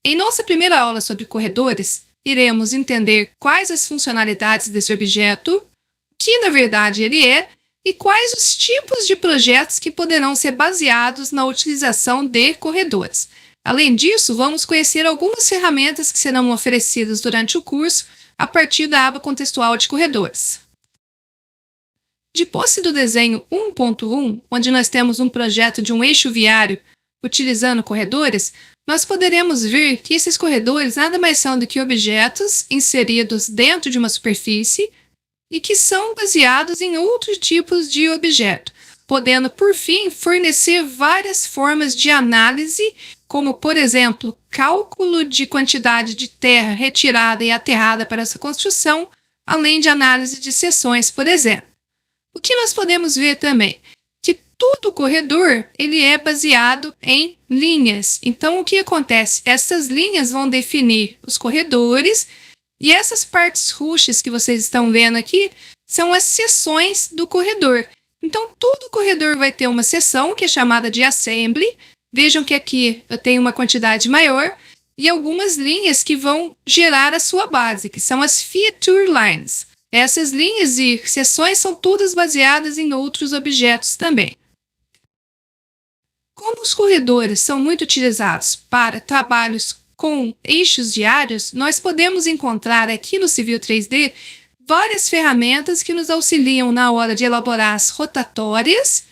Em nossa primeira aula sobre corredores, iremos entender quais as funcionalidades desse objeto, o que na verdade ele é e quais os tipos de projetos que poderão ser baseados na utilização de corredores. Além disso, vamos conhecer algumas ferramentas que serão oferecidas durante o curso a partir da aba contextual de corredores. De posse do desenho 1.1, onde nós temos um projeto de um eixo viário utilizando corredores, nós poderemos ver que esses corredores nada mais são do que objetos inseridos dentro de uma superfície e que são baseados em outros tipos de objeto, podendo, por fim, fornecer várias formas de análise, como, por exemplo, cálculo de quantidade de terra retirada e aterrada para essa construção, além de análise de seções, por exemplo. O que nós podemos ver também? Que todo corredor ele é baseado em linhas. Então, o que acontece? Essas linhas vão definir os corredores e essas partes roxas que vocês estão vendo aqui são as seções do corredor. Então, todo corredor vai ter uma seção que é chamada de assembly. Vejam que aqui eu tenho uma quantidade maior e algumas linhas que vão gerar a sua base, que são as feature lines. Essas linhas e seções são todas baseadas em outros objetos também. Como os corredores são muito utilizados para trabalhos com eixos diários, nós podemos encontrar aqui no Civil 3D várias ferramentas que nos auxiliam na hora de elaborar as rotatórias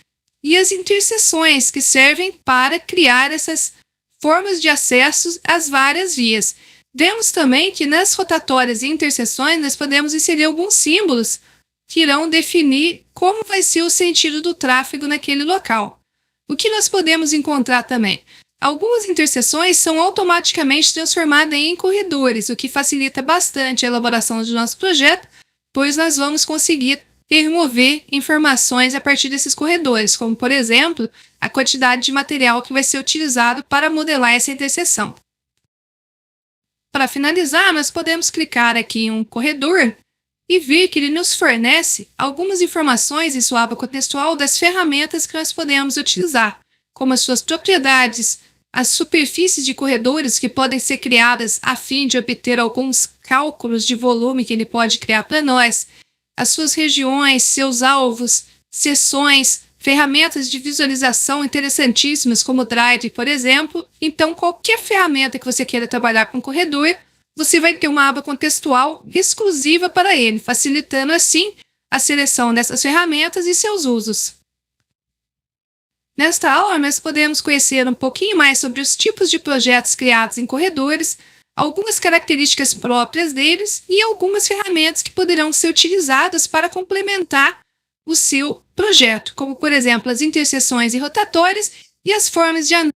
e as interseções que servem para criar essas formas de acesso às várias vias. Vemos também que nas rotatórias e interseções nós podemos inserir alguns símbolos que irão definir como vai ser o sentido do tráfego naquele local. O que nós podemos encontrar também? Algumas interseções são automaticamente transformadas em corredores, o que facilita bastante a elaboração do nosso projeto, pois nós vamos conseguir remover informações a partir desses corredores, como, por exemplo, a quantidade de material que vai ser utilizado para modelar essa interseção. Para finalizar, nós podemos clicar aqui em um corredor e ver que ele nos fornece algumas informações em sua aba contextual das ferramentas que nós podemos utilizar, como as suas propriedades, as superfícies de corredores que podem ser criadas a fim de obter alguns cálculos de volume que ele pode criar para nós, as suas regiões, seus alvos, seções, ferramentas de visualização interessantíssimas como o Drive, por exemplo. Então, qualquer ferramenta que você queira trabalhar com corredor, você vai ter uma aba contextual exclusiva para ele, facilitando assim a seleção dessas ferramentas e seus usos. Nesta aula, nós podemos conhecer um pouquinho mais sobre os tipos de projetos criados em corredores, algumas características próprias deles e algumas ferramentas que poderão ser utilizadas para complementar o seu projeto, como, por exemplo, as interseções e rotatórias e as formas de análise